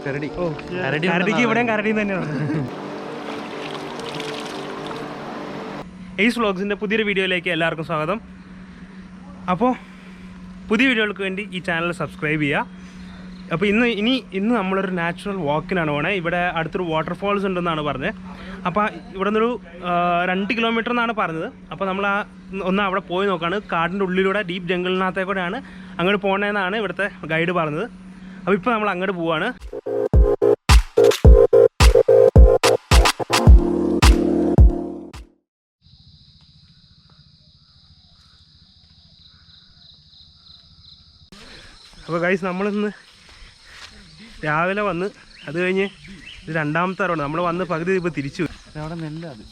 കരടിക്ക് ഇവിടെയും കരടി തന്നെയാണ്. എയ്സ് വ്ളോഗ്സിൻ്റെ പുതിയൊരു വീഡിയോയിലേക്ക് എല്ലാവർക്കും സ്വാഗതം. അപ്പോൾ പുതിയ വീഡിയോകൾക്ക് വേണ്ടി ഈ ചാനൽ സബ്സ്ക്രൈബ് ചെയ്യുക. അപ്പോൾ ഇന്ന് നമ്മളൊരു നാച്ചുറൽ വാക്കിനാണ് പോണേ. ഇവിടെ അടുത്തൊരു വാട്ടർഫാൾസ് ഉണ്ടെന്നാണ് പറഞ്ഞത്. അപ്പോൾ ഇവിടെ നിന്നൊരു 2 കിലോമീറ്റർ എന്നാണ് പറഞ്ഞത്. അപ്പോൾ നമ്മൾ ഒന്ന് അവിടെ പോയി നോക്കുകയാണ്. കാടിൻ്റെ ഉള്ളിലൂടെ ഡീപ്പ് ജംഗിളിനകത്തേക്കൂടെയാണ് അങ്ങോട്ട് പോകണമെന്നാണ് ഇവിടുത്തെ ഗൈഡ് പറഞ്ഞത്. അപ്പോൾ ഇപ്പോൾ നമ്മൾ അങ്ങോട്ട് പോവുകയാണ്. അപ്പോൾ ഗൈസ് നമ്മളിന്ന് രാവിലെ വന്ന് അത് കഴിഞ്ഞ് ഇത് 2ാമത്തെ റൗണ്ട് നമ്മൾ വന്ന് പകുതി ഇപ്പോൾ തിരിച്ചു. അവിടെ നെല്ല അത്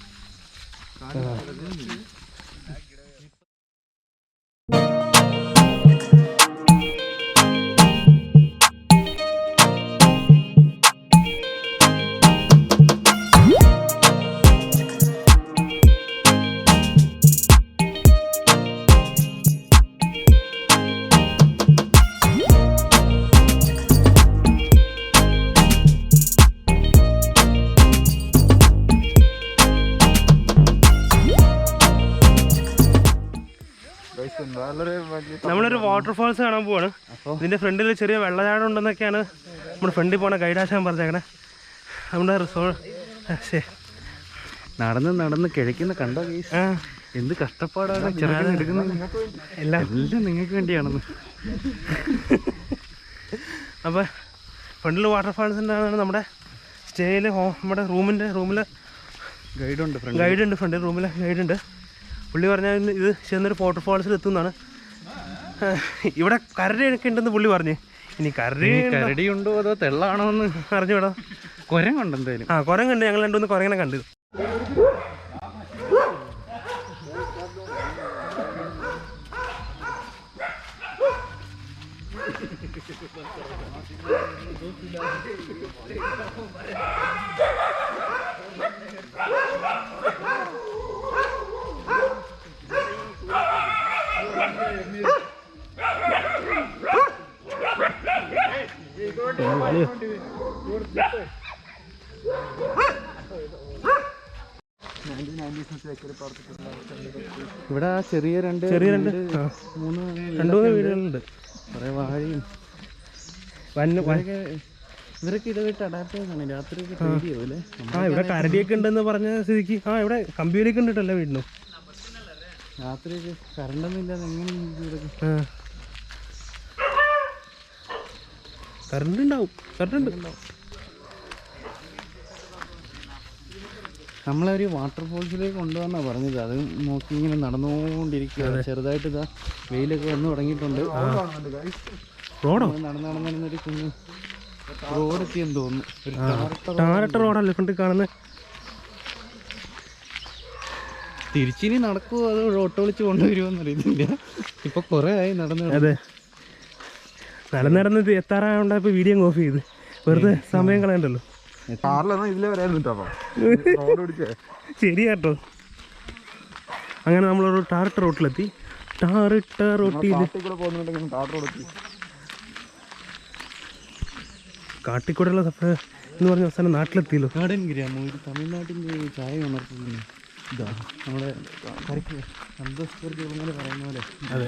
നമ്മളൊരു വാട്ടർഫാൾസ് കാണാൻ പോവാണ്. ഇതിൻ്റെ ഫ്രണ്ടിൽ ചെറിയ വെള്ളച്ചാട്ടം ഉണ്ടെന്നൊക്കെയാണ് നമ്മുടെ ഫ്രണ്ടിൽ പോണ ഗൈഡാശാൻ പറഞ്ഞേക്കണേ. നമ്മുടെ റിസോർട്ട് നടന്ന് കിഴക്കുന്ന കണ്ടോ? എന്ത് കഷ്ടപ്പാടാണ് ചെറുക്കൻ എടുക്കുന്നത്. എല്ലാം നിങ്ങൾക്ക് വേണ്ടിയാണെന്ന്. അപ്പോൾ ഫ്രണ്ടിൽ വാട്ടർഫാൾസിൻ്റെ ആണ് നമ്മുടെ സ്റ്റേയിൽ. നമ്മുടെ റൂമിൽ ഗൈഡുണ്ട്. ഫ്രണ്ടിൽ റൂമിൽ ഗൈഡുണ്ട്. പുള്ളി പറഞ്ഞാൽ ഇത് ചെന്നൊരു വാട്ടർഫാൾസിൽ എത്തുന്നതാണ്. ഇവിടെ കരടിയൊക്കെ ഉണ്ടെന്ന് പുള്ളി പറഞ്ഞു. ഇനി കരടി ഉണ്ടോ അതോ തെള്ളാണോ എന്ന് അറിഞ്ഞുവിടാ. കുരങ്ങുണ്ട് എന്തായാലും. കുരങ്ങുണ്ട്. ഞങ്ങൾ 2-3 കുരങ്ങനെ കണ്ടു. ഇവിടെ ചെറിയ രണ്ട് 2-3 വീടുകളുണ്ട്. കുറെ വാഴയും ഇവരൊക്കെ ഇതുമായിട്ട് അഡാപ്റ്റ് ചെയ്താണ്. രാത്രി പേടിയാവൂല്ലേ? ഇവിടെ കരടിയൊക്കെ ഉണ്ടെന്ന് പറഞ്ഞ സ്ഥിതിക്ക് ഇവിടെ കമ്പ്യൂട്ടറൊക്കെ ഉണ്ടല്ലോ വീടിനും. രാത്രിയൊക്കെ കറണ്ടൊന്നും ഇല്ലാതെ എങ്ങനെ കറണ്ട് ഉണ്ടാവും. നമ്മളൊരു വാട്ടർഫോൾസിലേക്ക് കൊണ്ടുവന്നാണ് പറഞ്ഞത്. അത് നോക്കി ഇങ്ങനെ നടന്നുകൊണ്ടിരിക്കുക. ചെറുതായിട്ട് ഇതാ വെയിലൊക്കെ വന്ന് തുടങ്ങിയിട്ടുണ്ട്. നടന്നൊരു കുഞ്ഞ് റോഡെത്തിയെന്ന് തോന്നുന്നു. ഒരു ടാറിട്ട റോഡല്ലേ ഫ്രണ്ടിൽ കാണുന്നത്. തിരിച്ചിനി നടക്കുമോ അതോ ഓട്ടോ വിളിച്ച് കൊണ്ടുവരുമോന്ന് അറിയുന്നില്ല. ഇപ്പൊ കുറെ ആയി നടന്നു. അതെ, നടന്ന് എത്താറായോണ്ടാ ഇപ്പൊ വീഡിയോ ഓഫ് ചെയ്ത് വെറുതെ സമയം കളയണ്ടല്ലോ. ശരിയാട്ടോ. അങ്ങനെ നമ്മളൊരു ടാറിട്ട റോട്ടിലെത്തി. കാട്ടിക്കൂടെയുള്ള എന്ന് പറഞ്ഞ അവസാനം നാട്ടിലെത്തിയല്ലോ. ഗാർഡൻ ഗ്രാമം ഒരു തമിഴ്നാട്ടിൻ്റെ ചായ ഉണർത്തുന്നു. ഇതാ നമ്മുടെ സന്തോഷ് പറയുന്ന പോലെ. അതെ,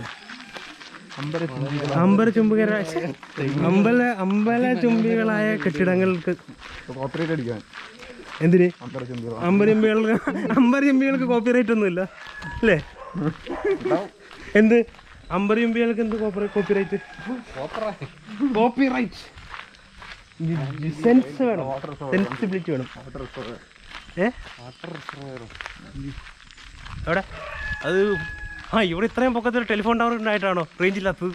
അമ്പലചുംബികളായ കെട്ടിടങ്ങൾക്ക് എന്തിന് അമ്പരചുംബികൾക്ക് കോപ്പിറൈറ്റ് ഒന്നുമില്ല അല്ലേ? എന്ത് അമ്പരചുംബികൾക്ക് എന്ത് കോപ്പിറൈറ്റ്? സെൻസ് വേണം, സെൻസിബിലിറ്റി വേണം. എവിടെ അത്? ഇവിടെ ഇത്രയും പൊക്കത്തിൽ ടെലിഫോൺ ടവർ ഉണ്ടായിട്ടാണോ റേഞ്ച് ഇല്ലാത്തത്?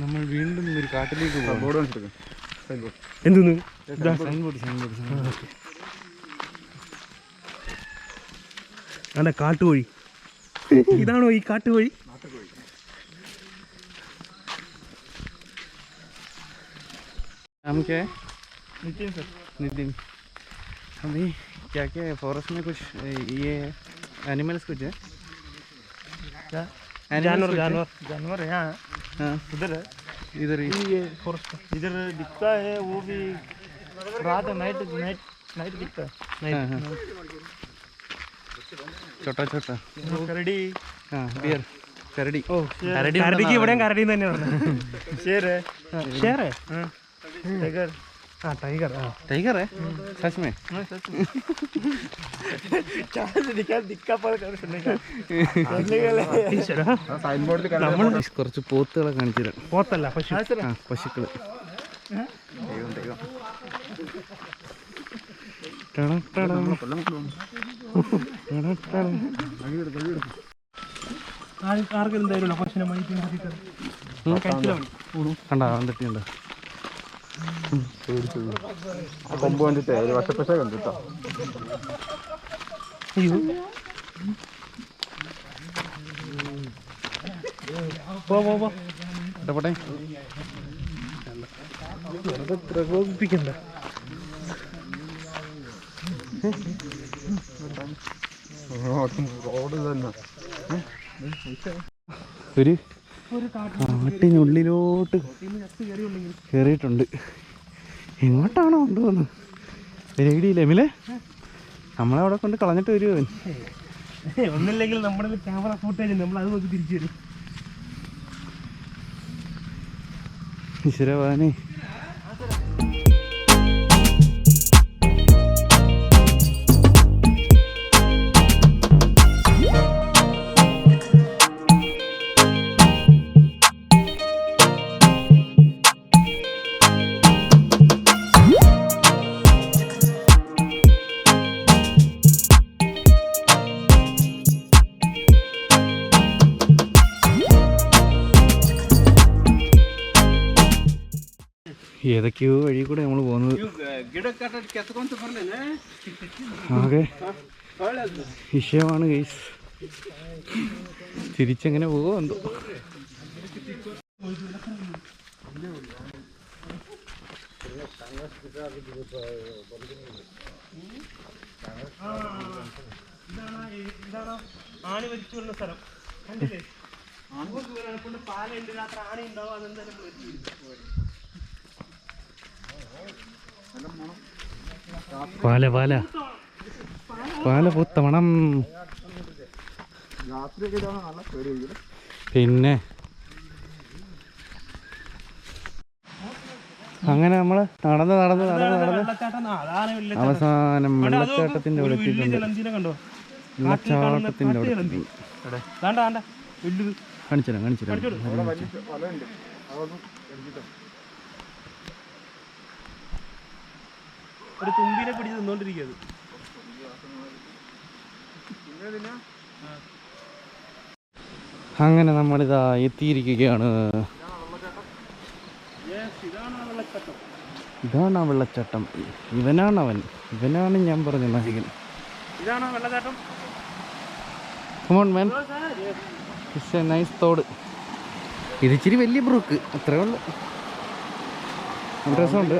നമ്മൾ വീണ്ടും ഒരു കാട്ടിലേക്ക് പോകും. എന്തെന്ന് അതെ, കാട്ടുവഴി. ഇതാണോ ഈ കാട്ടുവഴി? नाम क्या है? नितिन सर। अभी क्या क्या है फॉरेस्ट में कुछ ये है एनिमल्स कुछ है जानवर कुछ है? जानवर जानवर है यहाँ हाँ उधर है इधर ही ये फॉरेस्ट इधर दिखता है वो भी रात नाइट नाइट नाइट दिखता है हाँ हाँ छोटा छोटा करड़ी हाँ बियर करड़ी ഓ കരടിക്ക് ഇവിടെയും കരടിയും തന്നെയാണ് शेर है ഷേറേ टाइगर ആ ടൈഗർ ആ टाइगर है सच में दिक्का पर सुनने का ഈശ്വരാ. നമ്മൾ കുറച്ച് പോത്തുകളെ കാണിച്ചു തരാം പോത്തല്ല പശു ആ പശുക്കള് ടടം ടടം. ടടം ടടം. ആർക്കും എന്തായാലും പശുവിനെ മണിക്ക് കണ്ടാ വന്നിട്ടുണ്ട് കൊമ്പ് കണ്ടിട്ടേ ഒരു വശപ്പശ കണ്ടിട്ടോ അയ്യോ പോ പോ പോ ഇടപെട്ടെ വെറുതെ പ്രകോപിപ്പിക്കണ്ട റോഡ് തന്നെ ഒരു കാട്ടിനുള്ളിലോട്ട് കയറിയിട്ടുണ്ട് എങ്ങോട്ടാണോ കൊണ്ടുപോകുന്നത് രേഡിയില്ലേ എമിലെ നമ്മളവിടെ കൊണ്ട് കളഞ്ഞിട്ട് വരുമോ ഒന്നില്ലെങ്കിൽ നമ്മുടെ ക്യാമറ ഫുട്ടേജ് നമ്മൾ അത് നോക്കി തിരിച്ചു വരും ഈശ്വരവാനെ ഏതൊക്കെയോ വഴി കൂടെ നമ്മൾ പോകുന്നത് ആകെ വിഷയമാണ് ഗൈസ് തിരിച്ചെങ്ങനെ പോകുമോ എന്തോ ആണി വലിച്ചു വരുന്ന സ്ഥലം കണ്ടില്ലേ കൊണ്ട് പാലുണ്ട് രാത്രി ആണി ഉണ്ടാവും അതെന്തായാലും പാല പാല പാല പൂത്തമണം പിന്നെ അങ്ങനെ നമ്മള് നടന്ന് അവസാനം വെള്ളച്ചാട്ടത്തിന്റെ അവിടെ എത്തിയിട്ടുണ്ട് വെള്ളച്ചാട്ടത്തിന്റെ അവിടെ കാണിച്ചു ഒരു തുമ്പിനെ പിടിച്ച് നിന്നോണ്ടിരിക്കുന്നത് അങ്ങനെ നമ്മളിതാ എത്തിയിരിക്കുകയാണ് ഇതാണ് ആ വെള്ളച്ചാട്ടം ഇവനാണ് ഞാൻ പറഞ്ഞ നായകൻ ഇതാണോ വെള്ളച്ചാട്ടം come on man it's A nice തോട് ഇത് ഇച്ചിരി വലിയ ബ്രൂക്ക് അത്രേ ഉള്ളു രസമുണ്ട്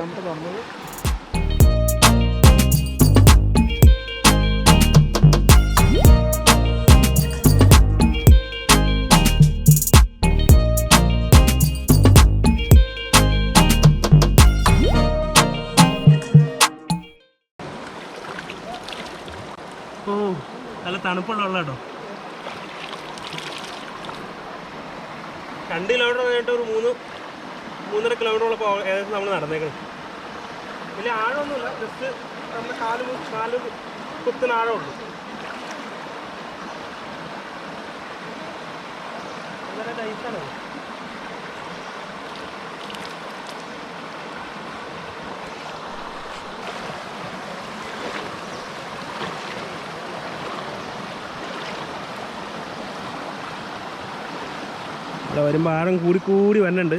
ഓ നല്ല തണുപ്പുള്ള വെള്ളം കേട്ടോ 2 കിലോമീറ്റർ കഴിഞ്ഞിട്ട് ഒരു 3.5 കിലോമീറ്ററോളം ഏകദേശം നമ്മൾ നടന്നേക്കുന്നത് വലിയ ആഴമൊന്നുമില്ല ജസ്റ്റ് നമ്മുടെ കാല് കുത്തിന് ആഴമുള്ളൂ വളരെ നൈസാണ് അവിടെ വരുമ്പോൾ ആഴം കൂടി വന്നുണ്ട്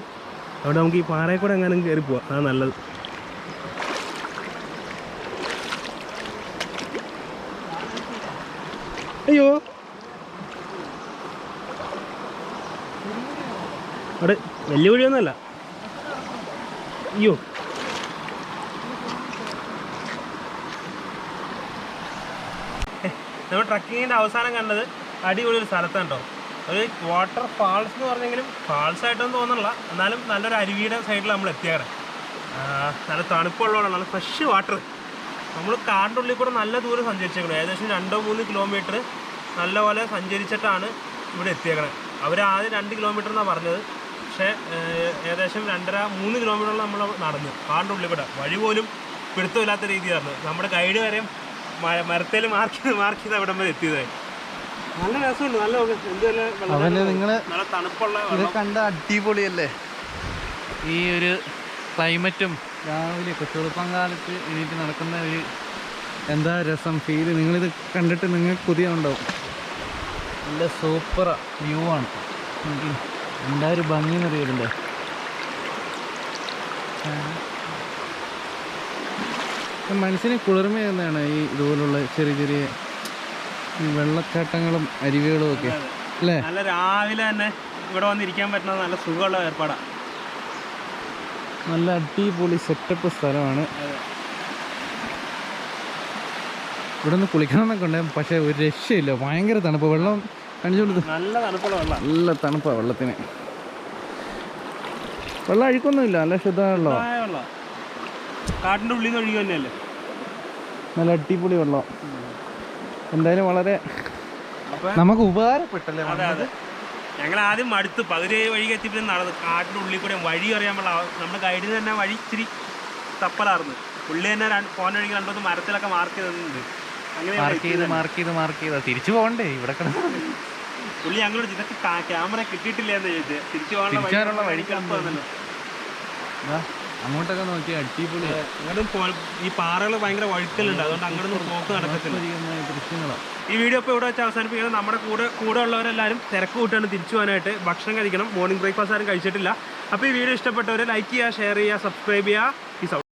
അവിടെ നമുക്ക് ഈ പാറയിൽ കൂടെ എങ്ങാനും കയറി പോവാം അതാണ് നല്ലത് അയ്യോ അവിടെ വലിയ കുഴിയൊന്നുമല്ല അയ്യോ നമ്മൾ ട്രക്കിങ്ങിൻ്റെ അവസാനം കണ്ടത് അടിപൊളി ഒരു സ്ഥലത്താണ് കേട്ടോ. ഒരു വാട്ടർ ഫാൾസ് എന്ന് പറഞ്ഞെങ്കിലും ഫാൾസ് ആയിട്ടൊന്നും തോന്നുന്നില്ല, എന്നാലും നല്ലൊരു അരുവിയുടെ സൈഡിൽ നമ്മൾ എത്തിയാണ്. നല്ല തണുപ്പുള്ളതാണ്, നല്ല ഫ്രഷ് വാട്ടർ. നമ്മൾ കാടിൻ്റെ ഉള്ളിൽ കൂടെ നല്ല ദൂരം സഞ്ചരിച്ചേക്കണം, ഏകദേശം 2-3 കിലോമീറ്റർ നല്ലപോലെ സഞ്ചരിച്ചിട്ടാണ് ഇവിടെ എത്തിയേക്കണത്. അവർ ആദ്യം 2 കിലോമീറ്റർ എന്നാണ് പറഞ്ഞത്, പക്ഷേ ഏകദേശം 2.5-3 കിലോമീറ്ററോളം നമ്മൾ നടന്നു കാടിൻ്റെ ഉള്ളിൽ കൂടെ. വഴി പോലും പിടുത്തമില്ലാത്ത രീതിയായിരുന്നു. നമ്മുടെ ഗൈഡ് വരെയും മരത്തേൽ മാർക്ക് ചെയ്ത് അവിടെ വരെ എത്തിയത്. നല്ല രസമുണ്ട്, നല്ല അവന് നിങ്ങള് നല്ല തണുപ്പുള്ള ഇത് കണ്ട അടിപൊളിയല്ലേ ഈ ഒരു ക്ലൈമറ്റും. രാവിലെ കൊച്ചുളുപ്പങ്കാലത്ത് എണീറ്റ് നടക്കുന്ന ഒരു എന്താ രസം ഫീല്. നിങ്ങളിത് കണ്ടിട്ട് നിങ്ങൾക്ക് പുതിയ ഉണ്ടാവും. നല്ല സൂപ്പർ വ്യൂ ആണ്. എന്താ ഒരു ഭംഗി എന്നറിയതില്ലേ. മനസ്സിന് കുളിർമയെന്നാണ് ഈ ഇതുപോലുള്ള ചെറിയ ചെറിയ ഈ വെള്ളച്ചാട്ടങ്ങളും അരുവികളും ഒക്കെ അല്ലേ. നല്ല രാവിലെ തന്നെ ഇവിടെ വന്നിരിക്കാൻ പറ്റുന്ന നല്ല സുഖമുള്ള ഏർപ്പാടാണ്. നല്ല അടിപൊളി സെറ്റപ്പ് സ്ഥലമാണ്. ഇവിടെ നിന്ന് കുളിക്കണം എന്നൊക്കെ ഉണ്ട്, പക്ഷേ ഒരു രക്ഷയില്ല, ഭയങ്കര തണുപ്പ്. വെള്ളം കാണിച്ചോണ്ട് നല്ല തണുപ്പുള്ള വെള്ളം, നല്ല തണുപ്പാണ് വെള്ളത്തിന്. വെള്ളം അഴുക്കൊന്നുമില്ല, നല്ല ശുദ്ധമുള്ള വെള്ളം, കാട്ടിൻ്റെ ഉള്ളിൽ നിന്ന് ഒഴുകി തന്നെയല്ലേ. നല്ല അടിപൊളി വെള്ളം. എന്തായാലും വളരെ നമുക്ക് ഉപകാരപ്പെട്ടല്ലേ. അതെ അതെ, ഞങ്ങൾ ആദ്യം മടുത്ത് പകുതി വഴി എത്തിപ്പിന്നെ നടന്നു. കാട്ടിൻ്റെ ഉള്ളിൽ കൂടെ വഴി അറിയാൻ പാടില്ല. നമ്മുടെ ഗൈഡിന് തന്നെ വഴി ഇച്ചിരി തപ്പലായിരുന്നു. പുള്ളി തന്നെ ഫോൺ വഴി 2-3 മരത്തിലൊക്കെ മാർക്ക് ചെയ്തിട്ടുണ്ട്. അങ്ങനെ മാർക്ക് ചെയ്ത് തിരിച്ചു പോകണ്ടേ ഇവിടെ കിടന്നു. പുള്ളി ഞങ്ങളോട് ഇതൊക്കെ ക്യാമറ കിട്ടിയിട്ടില്ല എന്ന് ചോദിച്ചത്. തിരിച്ചു പോകാനുള്ള വഴി കിടപ്പുണ്ടല്ലോ. അങ്ങോട്ടൊക്കെ നോക്കി അടിപൊളി. അങ്ങോട്ടും ഈ പാറകൾ ഭയങ്കര വഴുക്കലുണ്ട്, അതുകൊണ്ട് അങ്ങോട്ടൊന്നും പോക്ക് നടക്കത്തില്ല. ദൃശ്യങ്ങളാണ്. ഈ വീഡിയോ ഇപ്പോൾ ഇവിടെ വെച്ച് അവസാനിപ്പിക്കുന്നത്. നമ്മുടെ കൂടെ ഉള്ളവരെല്ലാവരും തിരക്ക് കൂട്ടാണ് തിരിച്ചു പോകാനായിട്ട്. ഭക്ഷണം കഴിക്കണം, മോർണിംഗ് ബ്രേക്ക്ഫാസ്റ്റ് ആരും കഴിച്ചിട്ടില്ല. അപ്പോൾ ഈ വീഡിയോ ഇഷ്ടപ്പെട്ടവരെ ലൈക്ക് ചെയ്യുക, ഷെയർ ചെയ്യുക, സബ്സ്ക്രൈബ് ചെയ്യുക.